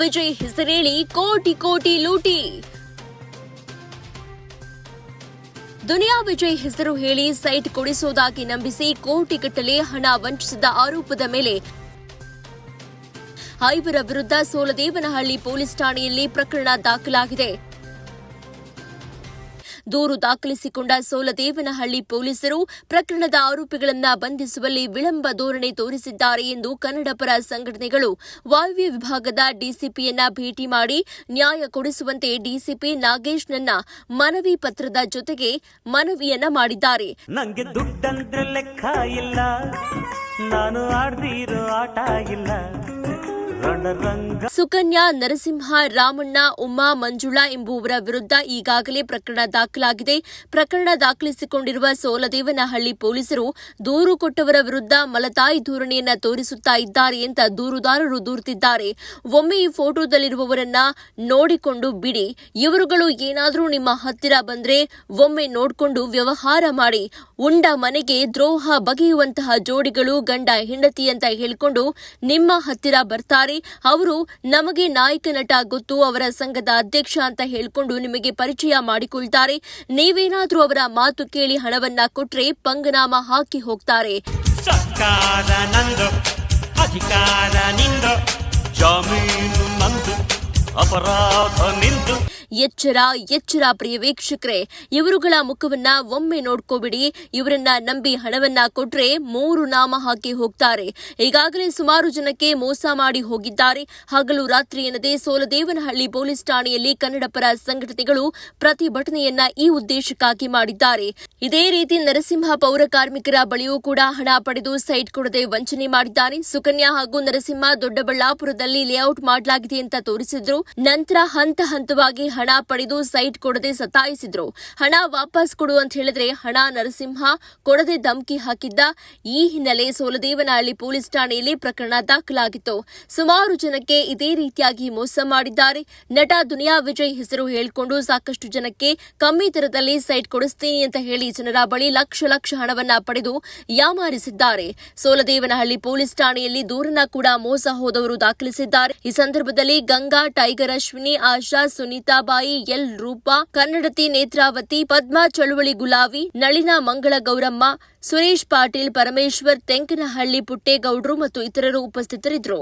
ವಿಜಯ್ ಹೆಸರೇಳಿ ಕೋಟಿ ಕೋಟಿ ಲೂಟಿ. ದುನಿಯಾ ವಿಜಯ್ ಹೆಸರು ಹೇಳಿ ಸೈಟ್ ಕೊಡಿಸುವುದಾಗಿ ನಂಬಿಸಿ ಕೋಟಿಗಟ್ಟಲೆ ಹಣ ವಂಚಿಸಿದ ಆರೋಪದ ಮೇಲೆ ಐವರ ವಿರುದ್ಧ ಸೋಲದೇವನಹಳ್ಳಿ ಪೊಲೀಸ್ ಠಾಣೆಯಲ್ಲಿ ಪ್ರಕರಣ ದಾಖಲಾಗಿದೆ. ದೂರು ದಾಖಲಿಸಿಕೊಂಡ ಸೋಲದೇವನಹಳ್ಳಿ ಪೊಲೀಸರು ಪ್ರಕರಣದ ಆರೋಪಿಗಳನ್ನು ಬಂಧಿಸುವಲ್ಲಿ ವಿಳಂಬ ಧೋರಣೆ ತೋರಿಸಿದ್ದಾರೆ ಎಂದು ಕನ್ನಡಪರ ಸಂಘಟನೆಗಳು ವಾಯುವ್ಯ ವಿಭಾಗದ ಡಿಸಿಪಿಯನ್ನ ಭೇಟಿ ಮಾಡಿ ನ್ಯಾಯ ಕೊಡಿಸುವಂತೆ ಡಿಸಿಪಿ ನಾಗೇಶ್ ನನ್ನ ಮನವಿ ಪತ್ರದ ಜೊತೆಗೆ ಮನವಿಯನ್ನ ಮಾಡಿದ್ದಾರೆ. ನಂಗೆ ದುಡ್ಡಂದ್ರೆ ಲೆಕ್ಕ ಇಲ್ಲ, ನಾನು ಆಡ್ದಿರೋ ಆಟ ಇಲ್ಲ. ಸುಕನ್ಯಾ, ನರಸಿಂಹ, ರಾಮಣ್ಣ, ಉಮಾ, ಮಂಜುಳಾ ಎಂಬುವರ ವಿರುದ್ಧ ಈಗಾಗಲೇ ಪ್ರಕರಣ ದಾಖಲಾಗಿದೆ. ಪ್ರಕರಣ ದಾಖಲಿಸಿಕೊಂಡಿರುವ ಸೋಲದೇವನಹಳ್ಳಿ ಪೊಲೀಸರು ದೂರು ಕೊಟ್ಟವರ ವಿರುದ್ಧ ಮಲತಾಯಿ ಧೋರಣೆಯನ್ನ ತೋರಿಸುತ್ತಾ ಇದ್ದಾರೆ ಅಂತ ದೂರುದಾರರು ದೂರುತ್ತಿದ್ದಾರೆ. ಒಮ್ಮೆ ಈ ಫೋಟೋದಲ್ಲಿರುವವರನ್ನ ನೋಡಿಕೊಂಡು ಬಿಡಿ, ಇವರುಗಳು ಏನಾದರೂ ನಿಮ್ಮ ಹತ್ತಿರ ಬಂದ್ರೆ ಒಮ್ಮೆ ನೋಡಿಕೊಂಡು ವ್ಯವಹಾರ ಮಾಡಿ. ಉಂಡ ಮನೆಗೆ ದ್ರೋಹ ಬಗೆಯುವಂತಹ ಜೋಡಿಗಳು ಗಂಡ ಹೆಂಡತಿ ಅಂತ ಹೇಳಿಕೊಂಡು ನಿಮ್ಮ ಹತ್ತಿರ ಬರ್ತಾರೆ. ಅವರು ನಮಗೆ ನಾಯಕ ನಟ ಗೊತ್ತು, ಅವರ ಸಂಘದ ಅಧ್ಯಕ್ಷ ಅಂತ ಹೇಳಿಕೊಂಡು ನಿಮಗೆ ಪರಿಚಯ ಮಾಡಿಕೊಳ್ತಾರೆ. ನೀವೇನಾದ್ರೂ ಅವರ ಮಾತು ಕೇಳಿ ಹಣವನ್ನ ಕೊಟ್ರೆ ಪಂಗನಾಮ ಹಾಕಿ ಹೋಗ್ತಾರೆ. ಸರ್ಕಾರ ನಂದು, ಅಧಿಕಾರ ನಿಂದು, ಜಮೀನು ನಂದು, ಅಪರಾಧ ನಿಂದು. ಎಚ್ಚರ ಎಚ್ಚರ ಪ್ರಿಯ ವೀಕ್ಷಕರೇ, ಇವರುಗಳ ಮುಖವನ್ನ ಒಮ್ಮೆ ನೋಡ್ಕೋಬಿಡಿ. ಇವರನ್ನ ನಂಬಿ ಹಣವನ್ನ ಕೊಟ್ರೆ 3 ನಾಮ ಹಾಕಿ ಹೋಗ್ತಾರೆ. ಈಗಾಗಲೇ ಸುಮಾರು ಜನಕ್ಕೆ ಮೋಸ ಮಾಡಿ ಹೋಗಿದ್ದಾರೆ. ಹಗಲು ರಾತ್ರಿ ಎನ್ನದೇ ಸೋಲದೇವನಹಳ್ಳಿ ಪೊಲೀಸ್ ಠಾಣೆಯಲ್ಲಿ ಕನ್ನಡಪರ ಸಂಘಟನೆಗಳು ಪ್ರತಿಭಟನೆಯನ್ನ ಈ ಉದ್ದೇಶಕ್ಕಾಗಿ ಮಾಡಿದ್ದಾರೆ. ಇದೇ ರೀತಿ ನರಸಿಂಹ ಪೌರ ಕಾರ್ಮಿಕರ ಬಳಿಯೂ ಕೂಡ ಹಣ ಪಡೆದು ಸೈಟ್ ಕೊಡದೆ ವಂಚನೆ ಮಾಡಿದ್ದಾರೆ. ಸುಕನ್ಯಾ ಹಾಗೂ ನರಸಿಂಹ ದೊಡ್ಡಬಳ್ಳಾಪುರದಲ್ಲಿ ಲೇಔಟ್ ಮಾಡಲಾಗಿದೆ ಅಂತ ತೋರಿಸಿದ್ರು. ನಂತರ ಹಂತ ಹಂತವಾಗಿ ಹಣ ಪಡೆದು ಸೈಟ್ ಕೊಡದೆ ಸತಾಯಿಸಿದ್ರು. ಹಣ ವಾಪಸ್ ಕೊಡು ಅಂತ ಹೇಳಿದ್ರೆ ಹಣ ನರಸಿಂಹ ಕೊಡದೆ ಧಮಕಿ ಹಾಕಿದ್ದ. ಈ ಹಿನ್ನೆಲೆ ಸೋಲದೇವನಹಳ್ಳಿ ಪೊಲೀಸ್ ಠಾಣೆಯಲ್ಲಿ ಪ್ರಕರಣ ದಾಖಲಾಗಿತ್ತು. ಸುಮಾರು ಜನಕ್ಕೆ ಇದೇ ರೀತಿಯಾಗಿ ಮೋಸ ಮಾಡಿದ್ದಾರೆ. ನಟ ದುನಿಯಾ ವಿಜಯ್ ಹೆಸರು ಹೇಳಿಕೊಂಡು ಸಾಕಷ್ಟು ಜನಕ್ಕೆ ಕಮ್ಮಿ ದರದಲ್ಲಿ ಸೈಟ್ ಕೊಡಿಸ್ತೀನಿ ಅಂತ ಹೇಳಿ ಜನರ ಬಳಿ ಲಕ್ಷ ಲಕ್ಷ ಹಣವನ್ನ ಪಡೆದು ಯಾಮಾರಿಸಿದ್ದಾರೆ. ಸೋಲದೇವನಹಳ್ಳಿ ಪೊಲೀಸ್ ಠಾಣೆಯಲ್ಲಿ ದೂರನ್ನ ಕೂಡ ಮೋಸ ಹೋದವರು ದಾಖಲಿಸಿದ್ದಾರೆ. ಈ ಸಂದರ್ಭದಲ್ಲಿ ಗಂಗಾ, ಟೈಗರ್ ಅಶ್ವಿನಿ, ಆಶಾ, ಸುನೀತಾ ಬಾಯಿ, ಎಲ್ ರೂಪಾ, ಕನ್ನಡತಿ ನೇತ್ರಾವತಿ, ಪದ್ಮಾ, ಚಳುವಳಿ ಗುಲಾವಿ, ನಳಿನ, ಮಂಗಳ ಗೌರಮ್ಮ, ಸುರೇಶ್ ಪಾಟೀಲ್, ಪರಮೇಶ್ವರ್, ತೆಂಕನಹಳ್ಳಿ ಪುಟ್ಟೇಗೌಡರು ಮತ್ತು ಇತರರು ಉಪಸ್ಥಿತರಿದ್ದರು.